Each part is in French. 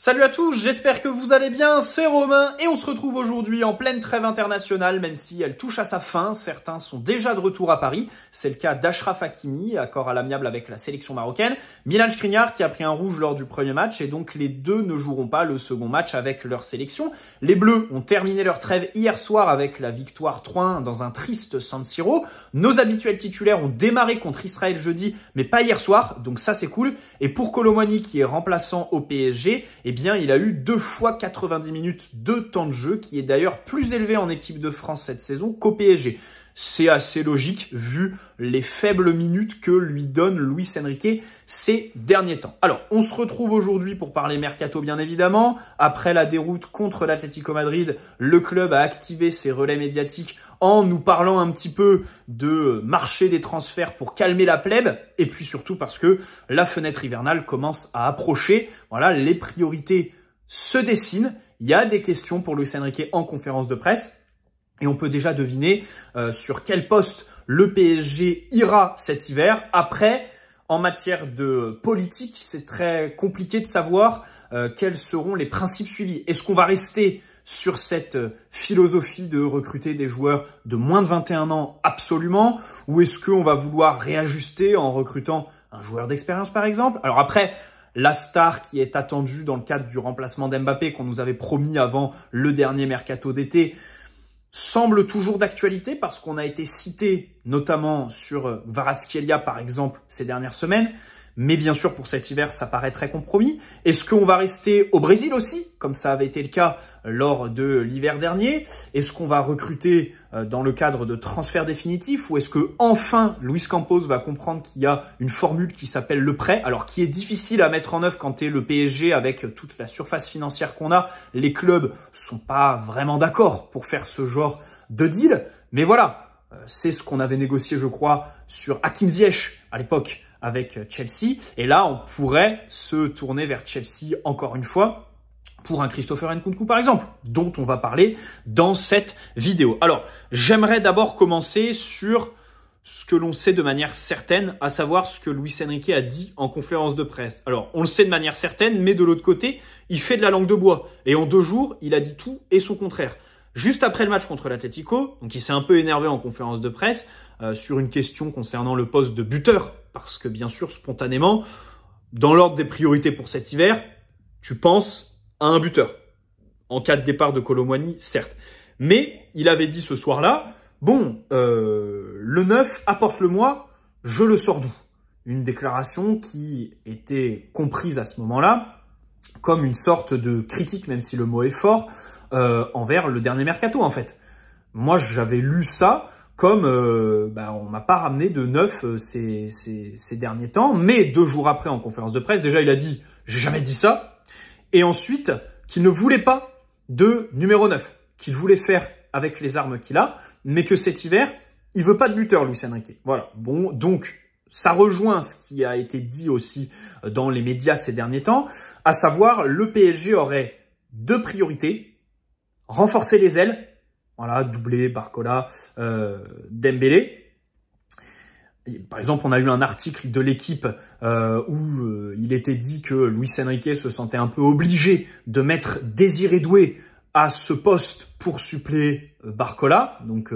Salut à tous, j'espère que vous allez bien, c'est Romain et on se retrouve aujourd'hui en pleine trêve internationale, même si elle touche à sa fin. Certains sont déjà de retour à Paris, c'est le cas d'Achraf Hakimi, accord à l'amiable avec la sélection marocaine, Milan Skriniar qui a pris un rouge lors du premier match et donc les deux ne joueront pas le second match avec leur sélection. Les Bleus ont terminé leur trêve hier soir avec la victoire 3-1 dans un triste San Siro. Nos habituels titulaires ont démarré contre Israël jeudi, mais pas hier soir, donc ça c'est cool. Et pour Kolo Muani qui est remplaçant au PSG, eh bien, il a eu 2 fois 90 minutes de temps de jeu, qui est d'ailleurs plus élevé en équipe de France cette saison qu'au PSG. C'est assez logique, vu les faibles minutes que lui donne Luis Enrique ces derniers temps. Alors, on se retrouve aujourd'hui pour parler mercato, bien évidemment. Après la déroute contre l'Atlético Madrid, le club a activé ses relais médiatiques en nous parlant un petit peu de marché des transferts pour calmer la plèbe, et puis surtout parce que la fenêtre hivernale commence à approcher. Voilà, les priorités se dessinent. Il y a des questions pour Luis Enrique en conférence de presse, et on peut déjà deviner sur quel poste le PSG ira cet hiver. Après, en matière de politique, c'est très compliqué de savoir quels seront les principes suivis. Est-ce qu'on va rester sur cette philosophie de recruter des joueurs de moins de 21 ans absolument, ou est-ce qu'on va vouloir réajuster en recrutant un joueur d'expérience par exemple? Alors après, la star qui est attendue dans le cadre du remplacement d'Mbappé qu'on nous avait promis avant le dernier mercato d'été semble toujours d'actualité parce qu'on a été cité notamment sur Kvaratskhelia par exemple ces dernières semaines. Mais bien sûr, pour cet hiver, ça paraît très compromis. Est-ce qu'on va rester au Brésil aussi, comme ça avait été le cas lors de l'hiver dernier? Est-ce qu'on va recruter dans le cadre de transferts définitifs? Ou est-ce que enfin Luis Campos va comprendre qu'il y a une formule qui s'appelle le prêt, alors qui est difficile à mettre en œuvre quand tu es le PSG avec toute la surface financière qu'on a? Les clubs sont pas vraiment d'accord pour faire ce genre de deal. Mais voilà, c'est ce qu'on avait négocié, je crois, sur Hakim Ziyech à l'époque avec Chelsea. Et là, on pourrait se tourner vers Chelsea encore une fois pour un Christopher Nkunku, par exemple, dont on va parler dans cette vidéo. Alors, j'aimerais d'abord commencer sur ce que l'on sait de manière certaine, à savoir ce que Luis Enrique a dit en conférence de presse. Alors, on le sait de manière certaine, mais de l'autre côté, il fait de la langue de bois. Et en 2 jours, il a dit tout et son contraire. Juste après le match contre l'Atlético, donc il s'est un peu énervé en conférence de presse sur une question concernant le poste de buteur, parce que bien sûr, spontanément, dans l'ordre des priorités pour cet hiver, tu penses à un buteur. En cas de départ de Kolo Muani, certes. Mais il avait dit ce soir-là, bon, le 9, apporte-le-moi, je le sors d'où? Une déclaration qui était comprise à ce moment-là comme une sorte de critique, même si le mot est fort, envers le dernier mercato en fait. Moi, j'avais lu ça comme on m'a pas ramené de 9 ces derniers temps, mais 2 jours après en conférence de presse, déjà il a dit « j'ai jamais dit ça », et ensuite qu'il ne voulait pas de numéro 9, qu'il voulait faire avec les armes qu'il a, mais que cet hiver, il veut pas de buteur, Luis Enrique. Voilà, bon, donc ça rejoint ce qui a été dit aussi dans les médias ces derniers temps, à savoir le PSG aurait 2 priorités, renforcer les ailes, voilà, Doublé, Barcola, Dembélé. Par exemple, on a eu un article de l'équipe où il était dit que Luis Enrique se sentait un peu obligé de mettre Désiré Doué à ce poste pour suppléer Barcola. Donc,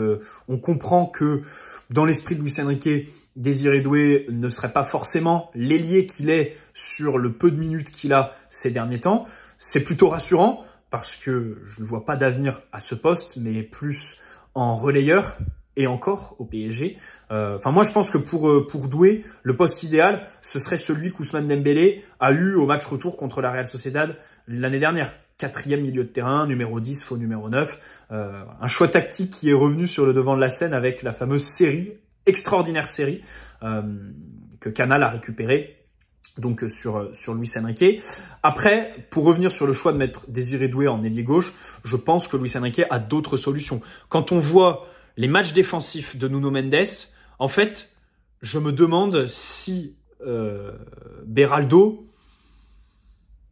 on comprend que dans l'esprit de Luis Enrique, Désiré Doué ne serait pas forcément l'ailier qu'il est sur le peu de minutes qu'il a ces derniers temps. C'est plutôt rassurant, parce que je ne vois pas d'avenir à ce poste, mais plus en relayeur et encore au PSG. Moi, je pense que pour Doué, le poste idéal, ce serait celui qu'Ousmane Dembélé a eu au match retour contre la Real Sociedad l'année dernière. 4e milieu de terrain, numéro 10, faux numéro 9. Un choix tactique qui est revenu sur le devant de la scène avec la fameuse série, extraordinaire série, que Canal a récupérée. Donc sur Luis Enrique. Après, pour revenir sur le choix de mettre Désiré Doué en ailier gauche, je pense que Luis Enrique a d'autres solutions. Quand on voit les matchs défensifs de Nuno Mendes, en fait, je me demande si Beraldo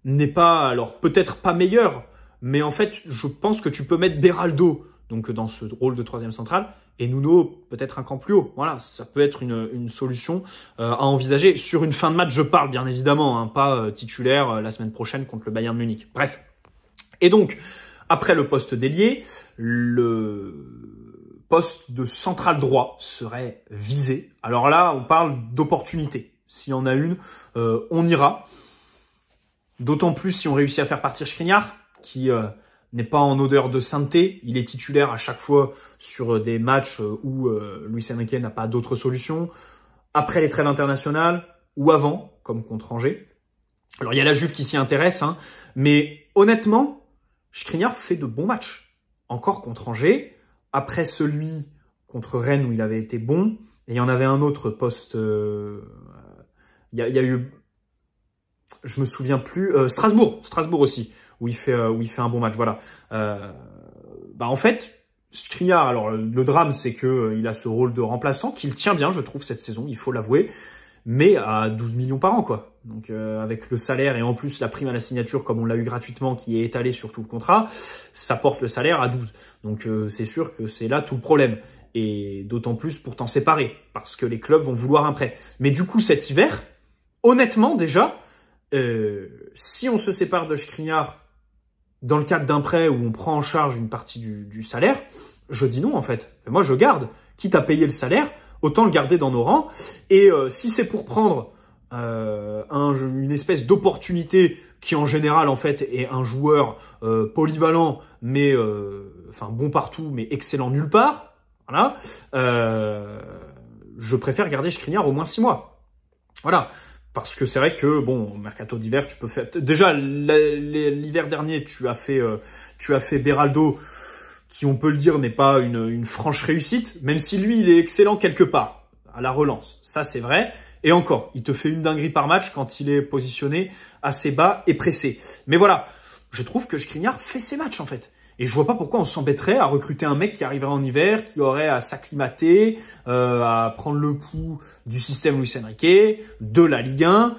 n'est pas, alors peut-être pas meilleur, mais en fait, je pense que tu peux mettre Beraldo donc dans ce rôle de 3e central, et Nuno peut-être un cran plus haut. Voilà, ça peut être une solution à envisager. Sur une fin de match, je parle bien évidemment, hein, pas titulaire la semaine prochaine contre le Bayern Munich. Bref. Et donc, après le poste d'ailier, le poste de central droit serait visé. Alors là, on parle d'opportunité. S'il y en a une, on ira. D'autant plus si on réussit à faire partir Skriniar, qui n'est pas en odeur de sainteté. Il est titulaire à chaque fois sur des matchs où Luis Enrique n'a pas d'autre solution. Après les trêves internationales ou avant, comme contre Angers. Alors il y a la Juve qui s'y intéresse, hein, mais honnêtement, Skriniar fait de bons matchs. Encore contre Angers, après celui contre Rennes où il avait été bon, et il y en avait un autre poste... Il y a eu... Je me souviens plus... Strasbourg aussi, où il fait un bon match. Voilà. En fait, Skriniar, alors le drame, c'est que il a ce rôle de remplaçant, qu'il tient bien, je trouve, cette saison, il faut l'avouer, mais à 12 millions par an, quoi. Donc avec le salaire et en plus la prime à la signature, comme on l'a eu gratuitement, qui est étalée sur tout le contrat, ça porte le salaire à 12. Donc c'est sûr que c'est là tout le problème. Et d'autant plus pour t'en séparer, parce que les clubs vont vouloir un prêt. Mais du coup, cet hiver, honnêtement, déjà, si on se sépare de Skriniar dans le cadre d'un prêt où on prend en charge une partie du salaire, je dis non, en fait. Moi, je garde. Quitte à payer le salaire, autant le garder dans nos rangs. Et si c'est pour prendre une espèce d'opportunité qui, en général, en fait, est un joueur polyvalent, mais bon partout, mais excellent nulle part, voilà, je préfère garder Skriniar au moins 6 mois. Voilà. Parce que c'est vrai que, bon, mercato d'hiver, tu peux faire... Déjà, l'hiver dernier, tu as fait Beraldo, qui, on peut le dire, n'est pas une franche réussite, même si lui, il est excellent quelque part, à la relance. Ça, c'est vrai. Et encore, il te fait une dinguerie par match quand il est positionné assez bas et pressé. Mais voilà, je trouve que Skriniar fait ses matchs, en fait. Et je vois pas pourquoi on s'embêterait à recruter un mec qui arriverait en hiver, qui aurait à s'acclimater, à prendre le pouls du système Luis Enrique, de la Ligue 1.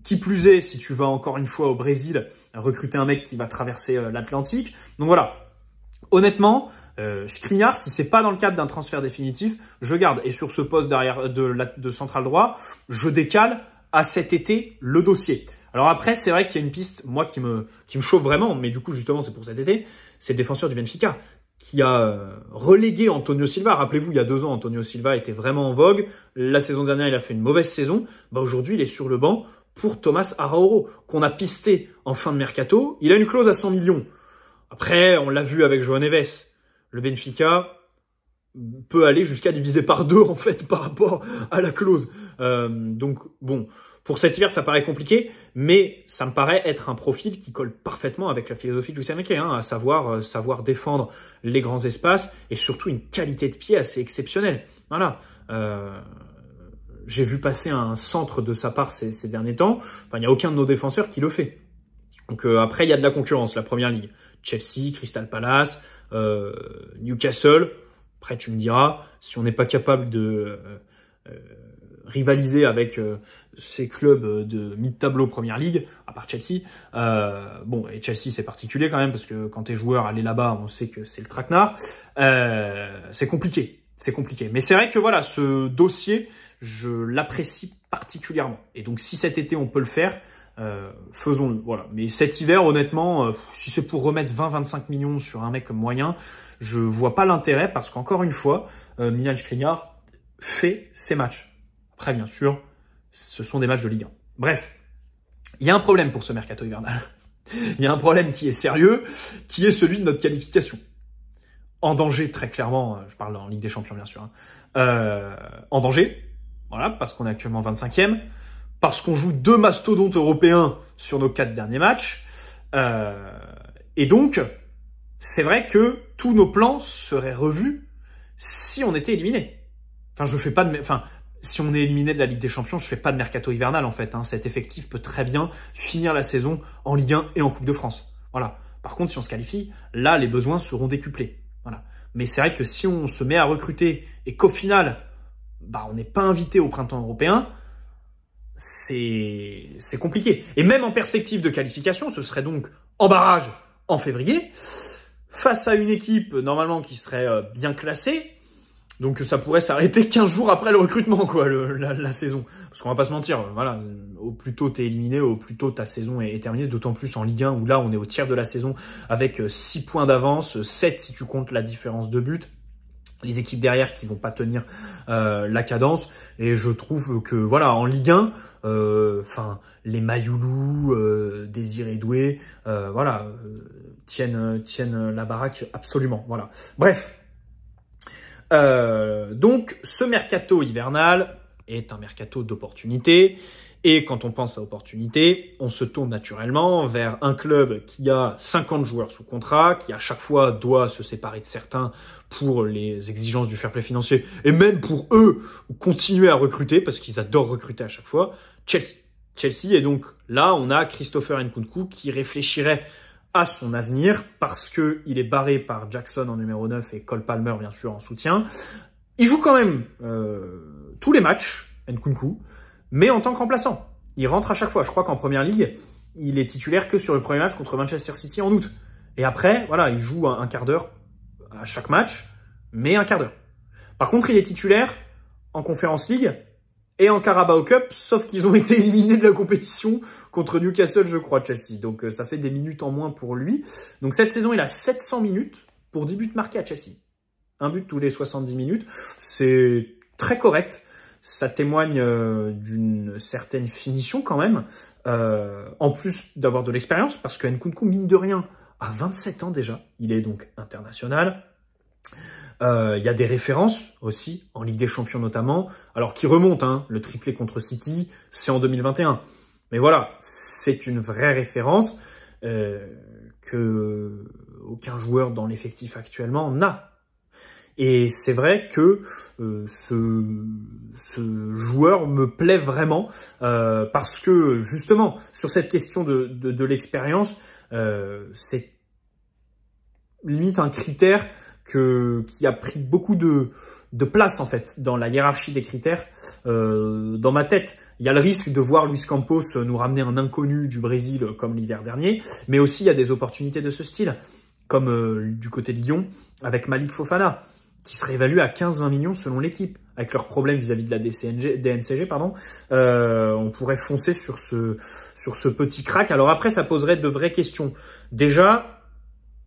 Qui plus est, si tu vas encore une fois au Brésil, recruter un mec qui va traverser l'Atlantique. Donc voilà, honnêtement, Skriniar, si c'est pas dans le cadre d'un transfert définitif, je garde. Et sur ce poste derrière de central droit, je décale à cet été le dossier. Alors après, c'est vrai qu'il y a une piste, moi, qui me chauffe vraiment, mais du coup, justement, c'est pour cet été, c'est le défenseur du Benfica, qui a relégué Antonio Silva. Rappelez-vous, il y a 2 ans, Antonio Silva était vraiment en vogue. La saison dernière, il a fait une mauvaise saison. Aujourd'hui, il est sur le banc pour Thomas Araújo, qu'on a pisté en fin de mercato. Il a une clause à 100 millions. Après, on l'a vu avec João Neves. Le Benfica peut aller jusqu'à diviser par 2, en fait, par rapport à la clause. Donc, bon... Pour cet hiver, ça paraît compliqué, mais ça me paraît être un profil qui colle parfaitement avec la philosophie de Luis Enrique, à savoir défendre les grands espaces et surtout une qualité de pied assez exceptionnelle. Voilà. J'ai vu passer un centre de sa part ces derniers temps. Enfin, il n'y a aucun de nos défenseurs qui le fait. Donc après, il y a de la concurrence, la première ligue. Chelsea, Crystal Palace, Newcastle. Après, tu me diras, si on n'est pas capable de... rivaliser avec ces clubs de mid-tableau Première Ligue, à part Chelsea. Bon, et Chelsea, c'est particulier quand même, parce que quand t'es joueur, aller là-bas, on sait que c'est le traquenard. C'est compliqué. C'est compliqué. Mais c'est vrai que voilà, ce dossier, je l'apprécie particulièrement. Et donc, si cet été, on peut le faire, faisons-le. Voilà. Mais cet hiver, honnêtement, si c'est pour remettre 20-25 millions sur un mec comme moyen, je vois pas l'intérêt, parce qu'encore une fois, Milan Skriniar fait ses matchs. Après, bien sûr, ce sont des matchs de Ligue 1. Bref, il y a un problème pour ce mercato hivernal. Il y a un problème qui est sérieux, qui est celui de notre qualification. En danger, très clairement, je parle en Ligue des Champions, bien sûr. En danger, voilà, parce qu'on est actuellement 25e, parce qu'on joue 2 mastodontes européens sur nos 4 derniers matchs. Et donc, c'est vrai que tous nos plans seraient revus si on était éliminé. Enfin, je fais pas de... Enfin, si on est éliminé de la Ligue des Champions, je fais pas de mercato hivernal en fait. Cet effectif peut très bien finir la saison en Ligue 1 et en Coupe de France. Voilà. Par contre, si on se qualifie, là, les besoins seront décuplés. Voilà. Mais c'est vrai que si on se met à recruter et qu'au final, on n'est pas invité au printemps européen, c'est compliqué. Et même en perspective de qualification, ce serait donc en barrage en février, face à une équipe normalement qui serait bien classée. Donc ça pourrait s'arrêter 15 jours après le recrutement, quoi, la saison. Parce qu'on va pas se mentir, voilà, au plus tôt t'es éliminé, au plus tôt ta saison est terminée, d'autant plus en Ligue 1 où là on est au tiers de la saison avec 6 points d'avance, 7 si tu comptes la différence de but. Les équipes derrière qui vont pas tenir la cadence. Et je trouve que voilà, en Ligue 1, les Mayoulou, Désiré Doué, tiennent la baraque absolument. Voilà. Bref. Donc, ce mercato hivernal est un mercato d'opportunité. Et quand on pense à opportunité, on se tourne naturellement vers un club qui a 50 joueurs sous contrat, qui à chaque fois doit se séparer de certains pour les exigences du fair play financier, et même pour eux continuer à recruter, parce qu'ils adorent recruter à chaque fois, Chelsea. Et donc là, on a Christopher Nkunku qui réfléchirait à son avenir, parce que il est barré par Jackson en numéro 9 et Cole Palmer, bien sûr, en soutien. Il joue quand même tous les matchs, Nkunku, mais en tant que remplaçant. Il rentre à chaque fois. Je crois qu'en première ligue, il est titulaire que sur le premier match contre Manchester City en août. Et après, voilà, il joue un quart d'heure à chaque match, mais un quart d'heure. Par contre, il est titulaire en Conference League et en Carabao Cup, sauf qu'ils ont été éliminés de la compétition contre Newcastle, je crois, Chelsea. Donc, ça fait des minutes en moins pour lui. Donc, cette saison, il a 700 minutes pour 10 buts marqués à Chelsea. Un but tous les 70 minutes. C'est très correct. Ça témoigne d'une certaine finition quand même, en plus d'avoir de l'expérience, parce que Nkunku, mine de rien, a 27 ans déjà. Il est donc international. Il y a des références aussi, en Ligue des Champions notamment, alors qui remontent, hein, le triplé contre City, c'est en 2021. Mais voilà, c'est une vraie référence que aucun joueur dans l'effectif actuellement n'a. Et c'est vrai que ce joueur me plaît vraiment parce que justement sur cette question de l'expérience, c'est limite un critère qui a pris beaucoup de place en fait dans la hiérarchie des critères dans ma tête. Il y a le risque de voir Luis Campos nous ramener un inconnu du Brésil comme l'hiver dernier, mais aussi il y a des opportunités de ce style, comme du côté de Lyon avec Malik Fofana, qui serait évalué à 15-20 millions selon l'équipe. Avec leurs problèmes vis-à-vis de la DNCG, on pourrait foncer sur ce petit crack. Alors après, ça poserait de vraies questions. Déjà,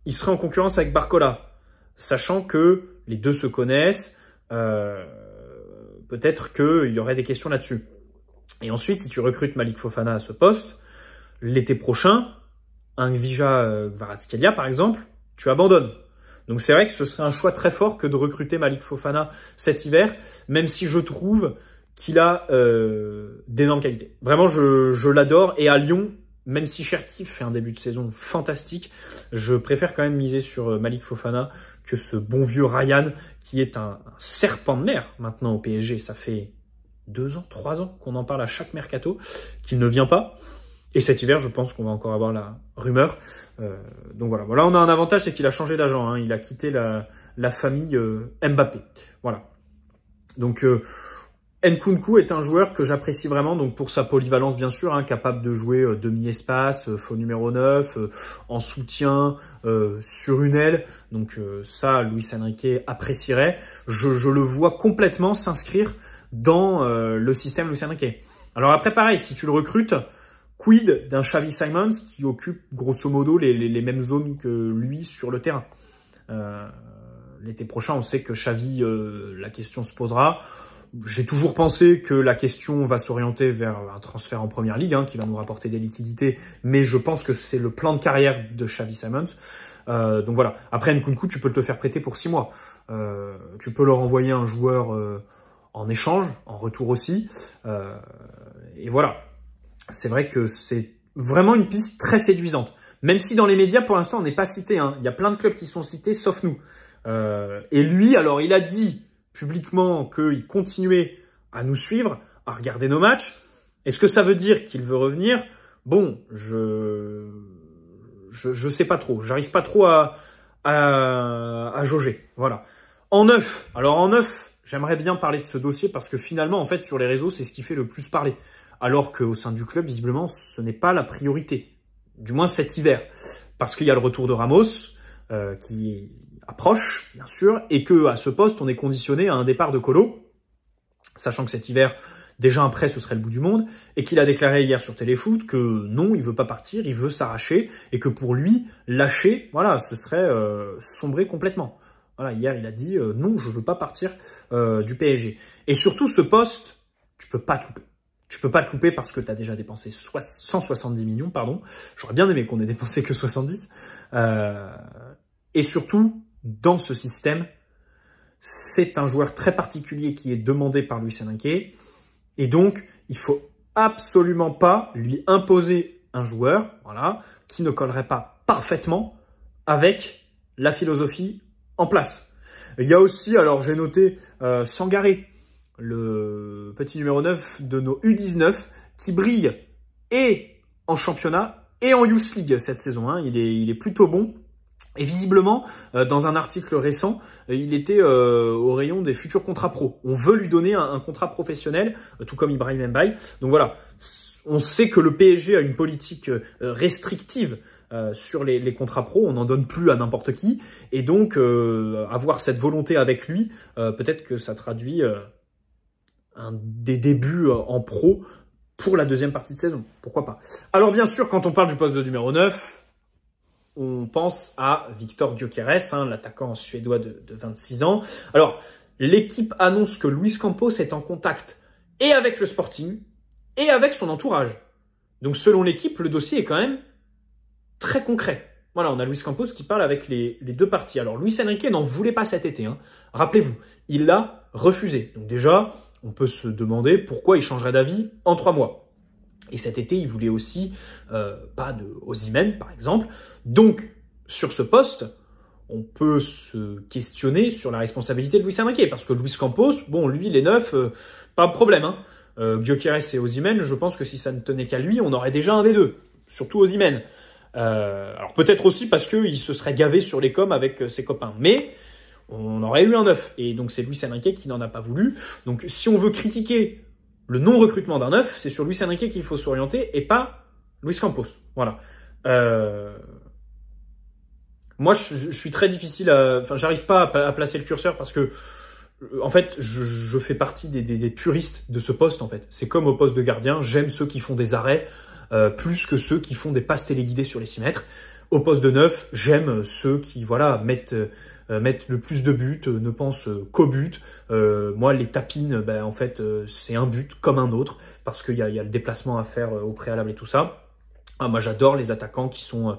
il serait en concurrence avec Barcola, sachant que les deux se connaissent. Peut-être qu'il y aurait des questions là-dessus. Et ensuite, si tu recrutes Malik Fofana à ce poste, l'été prochain, un Gvija Kvaratskhelia, par exemple, tu abandonnes. Donc c'est vrai que ce serait un choix très fort que de recruter Malik Fofana cet hiver, même si je trouve qu'il a d'énormes qualités. Vraiment, je l'adore. Et à Lyon, même si Cherki fait un début de saison fantastique, je préfère quand même miser sur Malik Fofana que ce bon vieux Ryan, qui est un serpent de mer maintenant au PSG. Ça fait 2 ans, 3 ans qu'on en parle à chaque mercato, qu'il ne vient pas. Et cet hiver, je pense qu'on va encore avoir la rumeur. Donc voilà. Voilà, on a un avantage, c'est qu'il a changé d'agent. Hein. Il a quitté la famille Mbappé. Voilà. Donc Nkunku est un joueur que j'apprécie vraiment, donc pour sa polyvalence bien sûr, hein, capable de jouer demi-espace, faux numéro 9, en soutien, sur une aile. Donc ça, Luis Enrique apprécierait. Je le vois complètement s'inscrire dans le système Luis Enrique. Alors après, pareil, si tu le recrutes, quid d'un Xavi Simons qui occupe grosso modo les mêmes zones que lui sur le terrain. L'été prochain, on sait que Xavi, la question se posera. J'ai toujours pensé que la question va s'orienter vers un transfert en première ligue, hein, qui va nous rapporter des liquidités, mais je pense que c'est le plan de carrière de Xavi Simons. Donc voilà. Après, Nkunku, tu peux te le faire prêter pour 6 mois. Tu peux leur envoyer un joueur en échange, en retour aussi. Et voilà. C'est vrai que c'est vraiment une piste très séduisante. Même si dans les médias, pour l'instant, on n'est pas cité. Hein. Il y a plein de clubs qui sont cités, sauf nous. Et lui, alors, il a dit publiquement qu'il continuait à nous suivre, à regarder nos matchs. Est-ce que ça veut dire qu'il veut revenir? Bon, je sais pas trop. J'arrive pas trop à jauger. Voilà. En neuf. Alors, en neuf, j'aimerais bien parler de ce dossier parce que finalement, en fait, sur les réseaux, c'est ce qui fait le plus parler. Alors qu'au sein du club, visiblement, ce n'est pas la priorité. Du moins cet hiver. Parce qu'il y a le retour de Ramos, qui approche, bien sûr, et que à ce poste, on est conditionné à un départ de Colo, sachant que cet hiver, déjà un prêt, ce serait le bout du monde, et qu'il a déclaré hier sur Téléfoot que non, il veut pas partir, il veut s'arracher, et que pour lui, lâcher, voilà, ce serait sombrer complètement. Voilà, hier, il a dit non, je veux pas partir du PSG. Et surtout, ce poste, tu peux pas te louper. Tu peux pas te louper parce que tu as déjà dépensé 170 millions, pardon. J'aurais bien aimé qu'on ait dépensé que 70. Et surtout, dans ce système, c'est un joueur très particulier qui est demandé par Luis Enrique. Et donc, il faut absolument pas lui imposer un joueur, voilà, qui ne collerait pas parfaitement avec la philosophie en place. Il y a aussi, alors j'ai noté Sangaré, le petit numéro 9 de nos U19, qui brille et en championnat et en Youth League cette saison. Hein. Il est plutôt bon. Et visiblement, dans un article récent, il était au rayon des futurs contrats pro. On veut lui donner un contrat professionnel, tout comme Ibrahim Mbaye. Donc voilà, on sait que le PSG a une politique restrictive sur les contrats pro. On n'en donne plus à n'importe qui. Et donc, avoir cette volonté avec lui, peut-être que ça traduit des débuts en pro pour la deuxième partie de saison. Pourquoi pas. Alors bien sûr, quand on parle du poste de numéro 9, on pense à Victor Gyökeres, hein, l'attaquant suédois de 26 ans. Alors, l'équipe annonce que Luis Campos est en contact et avec le Sporting et avec son entourage. Donc, selon l'équipe, le dossier est quand même très concret. Voilà, on a Luis Campos qui parle avec les deux parties. Alors, Luis Enrique n'en voulait pas cet été. Hein. Rappelez-vous, il l'a refusé. Donc déjà, on peut se demander pourquoi il changerait d'avis en 3 mois. Et cet été, il voulait aussi pas de Osimhen, par exemple. Donc, sur ce poste, on peut se questionner sur la responsabilité de Luis Enrique. Parce que Luis Campos, bon, lui, les 9, pas de problème. Hein. Gyökeres et Osimhen, je pense que si ça ne tenait qu'à lui, on aurait déjà un des deux. Surtout Osimhen. Alors peut-être aussi parce qu'il se serait gavé sur les coms avec ses copains. Mais on aurait eu un 9. Et donc, c'est Luis Enrique qui n'en a pas voulu. Donc, si on veut critiquer le non-recrutement d'un 9, c'est sur Luis Enrique qu'il faut s'orienter et pas Luis Campos. Voilà. Moi, je suis très difficile à... Enfin, j'arrive pas à placer le curseur parce que, en fait, je fais partie des puristes de ce poste, en fait. C'est comme au poste de gardien. J'aime ceux qui font des arrêts plus que ceux qui font des passes téléguidées sur les 6 mètres. Au poste de 9, j'aime ceux qui, voilà, mettent le plus de buts, ne pensent qu'au but. Moi, les tapines, ben, en fait, c'est un but comme un autre, parce qu'il y a le déplacement à faire au préalable et tout ça. Ah, moi, j'adore les attaquants qui sont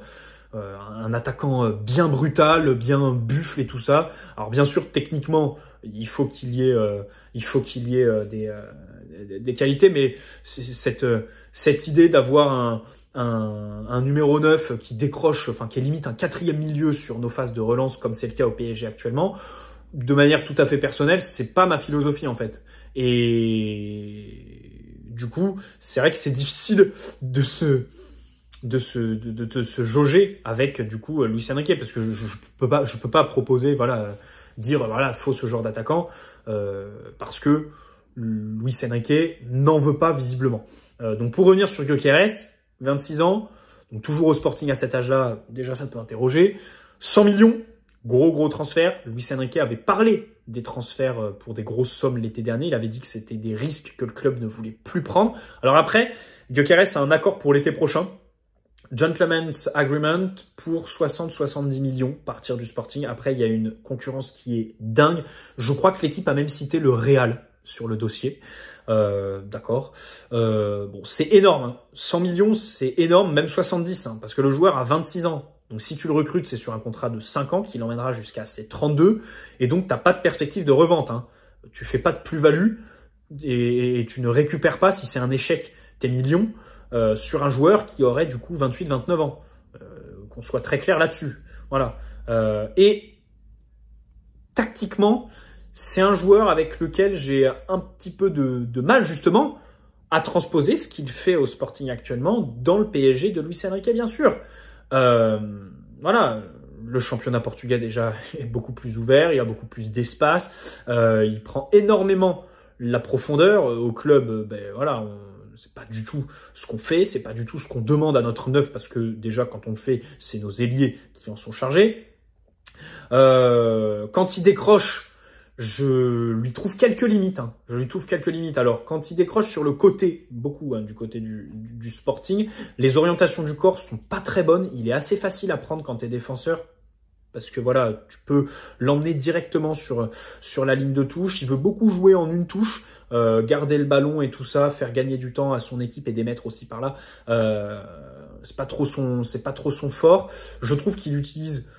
un attaquant bien brutal, bien buffle et tout ça. Alors, bien sûr, techniquement, il faut qu'il y ait des qualités, mais cette idée d'avoir un numéro 9 qui décroche, enfin qui est limite un 4e milieu sur nos phases de relance, comme c'est le cas au PSG actuellement, de manière tout à fait personnelle, c'est pas ma philosophie en fait. Et du coup, c'est vrai que c'est difficile de se jauger avec du coup Luis Enrique, parce que je peux pas proposer, voilà, dire voilà, faut ce genre d'attaquant, parce que Luis Enrique n'en veut pas visiblement. Donc pour revenir sur Gyökeres, 26 ans, donc toujours au Sporting à cet âge-là, déjà ça peut interroger. 100 millions, gros transfert. Luis Enrique avait parlé des transferts pour des grosses sommes l'été dernier. Il avait dit que c'était des risques que le club ne voulait plus prendre. Alors après, Gyökeres a un accord pour l'été prochain. Gentleman's Agreement pour 60-70 millions partir du Sporting. Après, il y a une concurrence qui est dingue. Je crois que l'équipe a même cité le Real sur le dossier. D'accord. Bon, c'est énorme. Hein. 100 millions, c'est énorme. Même 70, hein, parce que le joueur a 26 ans. Donc, si tu le recrutes, c'est sur un contrat de 5 ans qui l'emmènera jusqu'à ses 32. Et donc, tu n'as pas de perspective de revente. Hein. Tu fais pas de plus-value et tu ne récupères pas, si c'est un échec, tes millions sur un joueur qui aurait du coup 28-29 ans. Qu'on soit très clair là-dessus. Voilà. Et tactiquement, c'est un joueur avec lequel j'ai un petit peu de mal justement à transposer ce qu'il fait au Sporting actuellement dans le PSG de Luis Enrique, bien sûr. Voilà, le championnat portugais déjà est beaucoup plus ouvert, il y a beaucoup plus d'espace, il prend énormément la profondeur au club. Ben voilà, c'est pas du tout ce qu'on fait, c'est pas du tout ce qu'on demande à notre neuf, parce que déjà quand on le fait, c'est nos ailiers qui en sont chargés. Quand il décroche, je lui trouve quelques limites. Je lui trouve quelques limites. Alors, quand il décroche sur le côté, beaucoup du côté du Sporting, les orientations du corps sont pas très bonnes. Il est assez facile à prendre quand tu es défenseur. Parce que voilà, tu peux l'emmener directement sur la ligne de touche. Il veut beaucoup jouer en une touche, garder le ballon et tout ça, faire gagner du temps à son équipe et des mètres aussi par là. C'est pas trop son fort. Je trouve qu'il utilise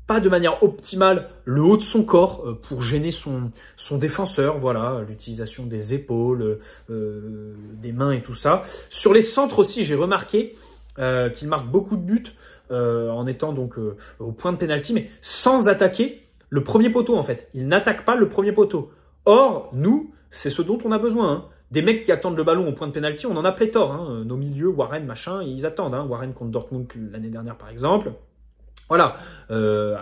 pas de manière optimale le haut de son corps pour gêner son défenseur. Voilà, l'utilisation des épaules, des mains et tout ça. Sur les centres aussi, j'ai remarqué qu'il marque beaucoup de buts. En étant donc au point de pénalty, mais sans attaquer le premier poteau en fait. Il n'attaque pas le premier poteau. Or, nous, c'est ce dont on a besoin. Des mecs qui attendent le ballon au point de pénalty, on en a pléthore. Nos milieux, Warren, machin, ils attendent. Warren contre Dortmund l'année dernière par exemple. Voilà,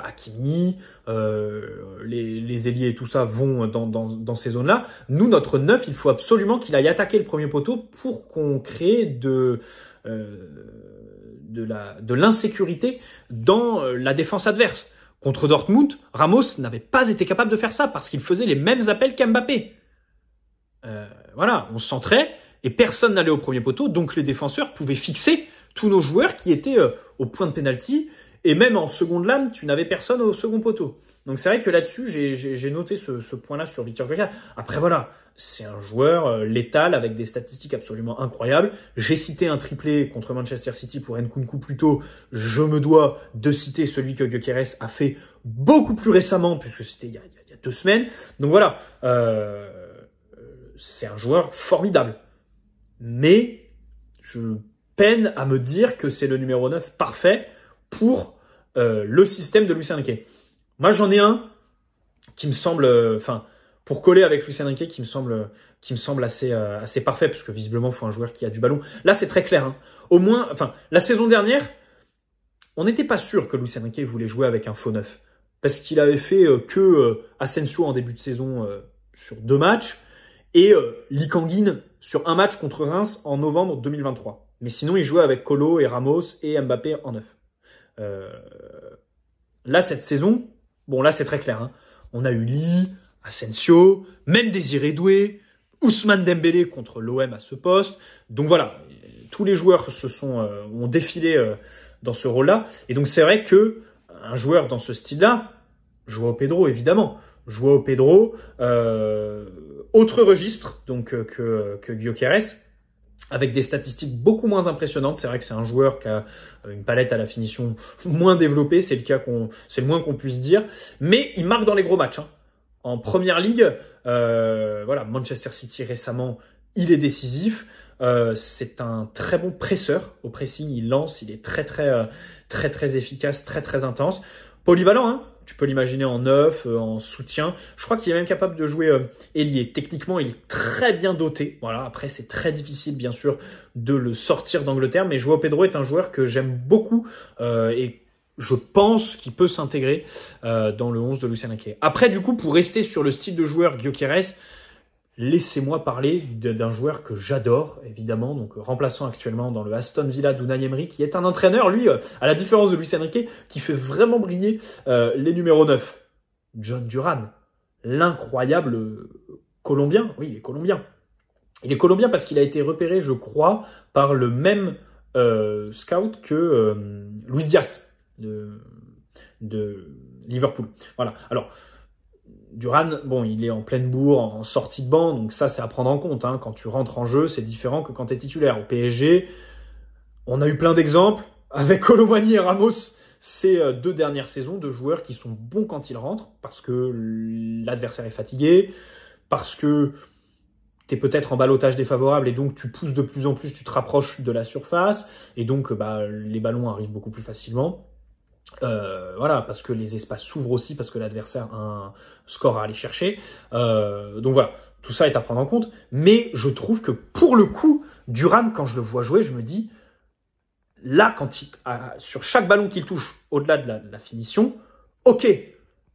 Hakimi, les ailiers et tout ça vont dans ces zones-là. Nous, notre neuf, il faut absolument qu'il aille attaquer le premier poteau pour qu'on crée de l'insécurité dans la défense adverse. Contre Dortmund, Ramos n'avait pas été capable de faire ça parce qu'il faisait les mêmes appels qu'Mbappé. Voilà, on se centrait et personne n'allait au premier poteau, donc les défenseurs pouvaient fixer tous nos joueurs qui étaient au point de pénalty, et même en seconde lame, tu n'avais personne au second poteau. Donc c'est vrai que là-dessus, j'ai noté ce point-là sur Victor Gyökeres. Après voilà, c'est un joueur létal avec des statistiques absolument incroyables. J'ai cité un triplé contre Manchester City pour Nkunku plus tôt. Je me dois de citer celui que Gyökeres a fait beaucoup plus récemment, puisque c'était il y a 2 semaines. Donc voilà, c'est un joueur formidable. Mais je peine à me dire que c'est le numéro 9 parfait pour le système de Luis Enrique. Moi, j'en ai un qui me semble, pour coller avec Luis Enrique, qui me semble assez parfait, parce que visiblement, il faut un joueur qui a du ballon. Là, c'est très clair. Au moins, la saison dernière, on n'était pas sûr que Luis Enrique voulait jouer avec un faux neuf, parce qu'il avait fait que Asensio en début de saison sur 2 matchs, et Lee Kang-in sur 1 match contre Reims en novembre 2023. Mais sinon, il jouait avec Kolo et Ramos et Mbappé en neuf. Là, cette saison, bon là c'est très clair. On a eu Lee, Asensio, même Désiré Doué, Ousmane Dembélé contre l'OM à ce poste. Donc voilà, tous les joueurs ont défilé dans ce rôle-là. Et donc c'est vrai que un joueur dans ce style-là, Joao Pedro évidemment, Joao Pedro, autre registre donc que Gyökeres, avec des statistiques beaucoup moins impressionnantes. C'est vrai que c'est un joueur qui a une palette à la finition moins développée, c'est le moins qu'on puisse dire, mais il marque dans les gros matchs. En première ligue, voilà, Manchester City récemment, il est décisif. C'est un très bon presseur au pressing, il lance, il est très efficace, très intense, polyvalent. Tu peux l'imaginer en neuf, en soutien. Je crois qu'il est même capable de jouer ailier. Techniquement, il est très bien doté. Voilà. Après, c'est très difficile, bien sûr, de le sortir d'Angleterre. Mais Joao Pedro est un joueur que j'aime beaucoup et je pense qu'il peut s'intégrer dans le 11 de Luis Enrique. Après, du coup, pour rester sur le style de joueur Gyökeres, laissez-moi parler d'un joueur que j'adore, évidemment, donc remplaçant actuellement dans le Aston Villa d'Unai Emery, qui est un entraîneur, lui, à la différence de Luis Enrique, qui fait vraiment briller les numéros 9. John Duran, l'incroyable Colombien. Oui, il est Colombien. Il est Colombien parce qu'il a été repéré, je crois, par le même scout que Luis Diaz de Liverpool. Voilà. Alors, Duran, bon, il est en pleine bourre, en sortie de banc, donc ça, c'est à prendre en compte. Quand tu rentres en jeu, c'est différent que quand tu es titulaire. Au PSG, on a eu plein d'exemples. Avec Kolo Muani et Ramos, ces 2 dernières saisons de joueurs qui sont bons quand ils rentrent, parce que l'adversaire est fatigué, parce que tu es peut-être en ballottage défavorable et donc tu pousses de plus en plus, tu te rapproches de la surface, et donc les ballons arrivent beaucoup plus facilement. Voilà, parce que les espaces s'ouvrent aussi, parce que l'adversaire a un score à aller chercher. Donc voilà, tout ça est à prendre en compte. Mais je trouve que pour le coup, Duran, quand je le vois jouer, je me dis, là, sur chaque ballon qu'il touche, au-delà de la finition, ok,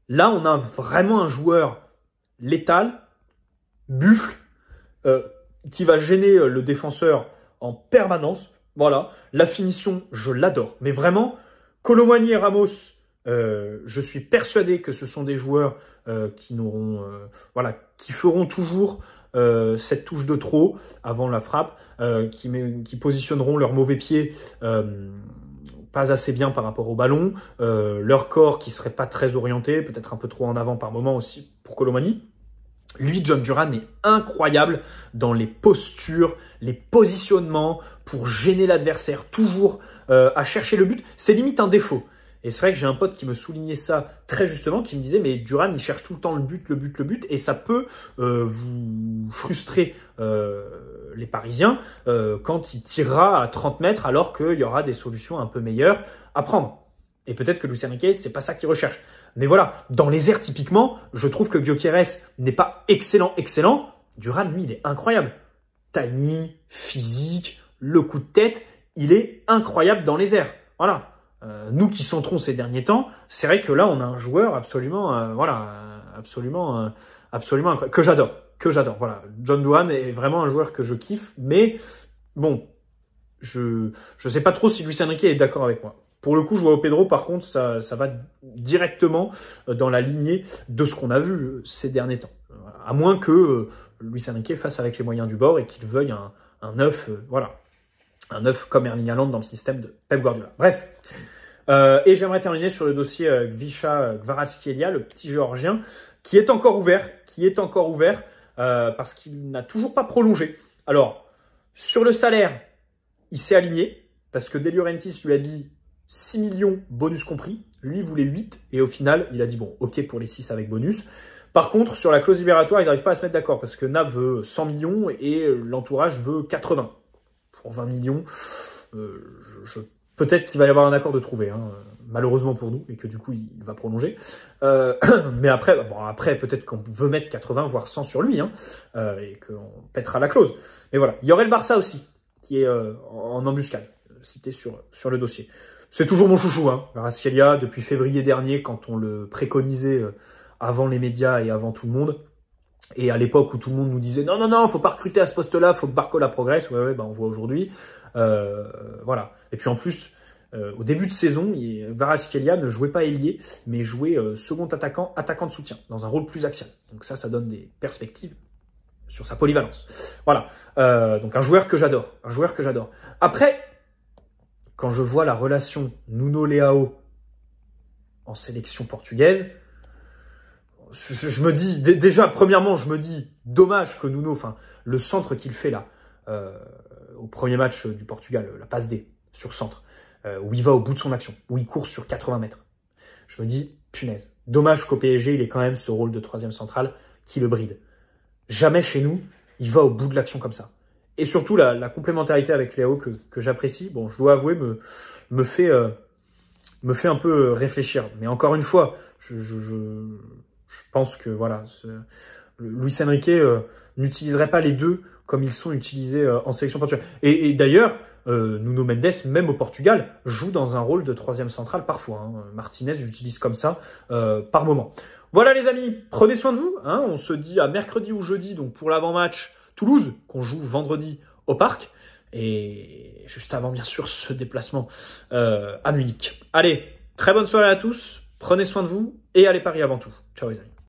là on a vraiment un joueur létal, buffle, qui va gêner le défenseur en permanence. Voilà, la finition, je l'adore. Mais vraiment, Kolo Muani et Ramos Je suis persuadé que ce sont des joueurs qui n'auront, qui feront toujours cette touche de trop avant la frappe, qui positionneront leur mauvais pied pas assez bien par rapport au ballon, leur corps qui serait pas très orienté, peut-être un peu trop en avant par moment aussi pour Colomani. Lui, John Duran, est incroyable dans les postures, les positionnements pour gêner l'adversaire, toujours à chercher le but. C'est limite un défaut. Et c'est vrai que j'ai un pote qui me soulignait ça très justement, qui me disait « mais Duran, il cherche tout le temps le but, et ça peut vous frustrer les Parisiens quand il tirera à 30 mètres alors qu'il y aura des solutions un peu meilleures à prendre. » Et peut-être que Luis Enrique, c'est pas ça qu'il recherche. Mais voilà, dans les airs, typiquement, je trouve que Gyökeres n'est pas excellent. Duran, lui, il est incroyable. Timing, physique, le coup de tête, il est incroyable dans les airs. Voilà. Nous qui centrons ces derniers temps, c'est vrai que là, on a un joueur absolument incroyable, que j'adore. Voilà. John Duran est vraiment un joueur que je kiffe, mais bon, je sais pas trop si Luis Enrique est d'accord avec moi. Pour le coup, Joao Pedro, par contre, ça va directement dans la lignée de ce qu'on a vu ces derniers temps. À moins que Luis Enrique fasse avec les moyens du bord et qu'il veuille un œuf, un œuf comme Erling Haaland dans le système de Pep Guardiola. Bref. Et j'aimerais terminer sur le dossier Gvisha Kvaratskhelia, le petit Géorgien, qui est encore ouvert, parce qu'il n'a toujours pas prolongé. Alors, sur le salaire, il s'est aligné, parce que De Laurentiis lui a dit 6 millions, bonus compris. Lui, il voulait 8, et au final, il a dit, bon, ok pour les 6 avec bonus. Par contre, sur la clause libératoire, ils n'arrivent pas à se mettre d'accord, parce que Nav veut 100 millions, et l'entourage veut 80. Pour 20 millions, peut-être qu'il va y avoir un accord de trouver, hein, malheureusement pour nous, et que du coup, il va prolonger. Mais après peut-être qu'on veut mettre 80, voire 100 sur lui, hein, et qu'on pètera la clause. Mais voilà, il y aurait le Barça aussi, qui est en embuscade, cité sur le dossier. C'est toujours mon chouchou, hein, Kvaratskhelia, depuis février dernier, quand on le préconisait avant les médias et avant tout le monde. Et à l'époque où tout le monde nous disait « Non, faut pas recruter à ce poste-là, faut que Barcola progresse. » Ouais, on voit aujourd'hui. Voilà. Et puis en plus, au début de saison, Kvaratskhelia ne jouait pas ailier, mais jouait second attaquant de soutien, dans un rôle plus axial. Donc ça donne des perspectives sur sa polyvalence. Voilà. Donc un joueur que j'adore. Après, quand je vois la relation Nuno Leao en sélection portugaise, je me dis, déjà, premièrement, je me dis, dommage que Nuno, le centre qu'il fait là, au premier match du Portugal, la passe D, sur centre, où il va au bout de son action, où il court sur 80 mètres. Je me dis, punaise, dommage qu'au PSG, il ait quand même ce rôle de troisième central qui le bride. Jamais chez nous, il va au bout de l'action comme ça. Et surtout, la complémentarité avec Léo que j'apprécie, bon, je dois avouer, me fait un peu réfléchir. Mais encore une fois, je pense que voilà, Luis Enrique n'utiliserait pas les deux comme ils sont utilisés en sélection portugaise. Et d'ailleurs, Nuno Mendes, même au Portugal, joue dans un rôle de troisième central parfois. Hein. Martinez l'utilise comme ça par moment. Voilà les amis, prenez soin de vous. Hein. On se dit à mercredi ou jeudi, donc pour l'avant-match Toulouse, qu'on joue vendredi au Parc. Et juste avant, bien sûr, ce déplacement à Munich. Allez, très bonne soirée à tous. Prenez soin de vous et allez Paris avant tout. Ciao les amis.